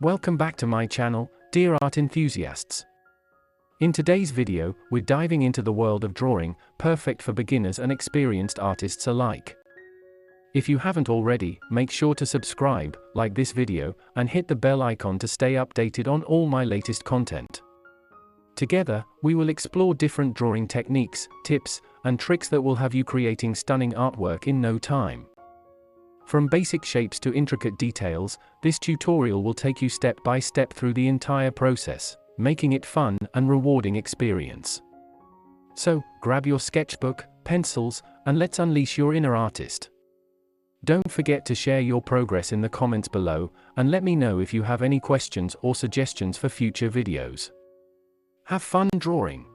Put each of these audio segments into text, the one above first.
Welcome back to my channel, dear art enthusiasts. In today's video, we're diving into the world of drawing, perfect for beginners and experienced artists alike. If you haven't already, make sure to subscribe, like this video, and hit the bell icon to stay updated on all my latest content. Together, we will explore different drawing techniques, tips, and tricks that will have you creating stunning artwork in no time. From basic shapes to intricate details, this tutorial will take you step by step through the entire process, making it fun and rewarding experience. So, grab your sketchbook, pencils, and let's unleash your inner artist. Don't forget to share your progress in the comments below, and let me know if you have any questions or suggestions for future videos. Have fun drawing!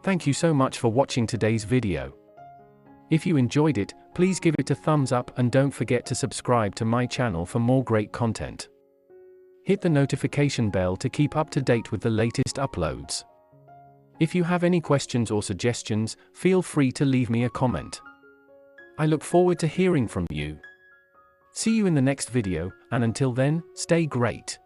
Thank you so much for watching today's video. If you enjoyed it, please give it a thumbs up and don't forget to subscribe to my channel for more great content. Hit the notification bell to keep up to date with the latest uploads. If you have any questions or suggestions, feel free to leave me a comment. I look forward to hearing from you. See you in the next video, and until then, stay great.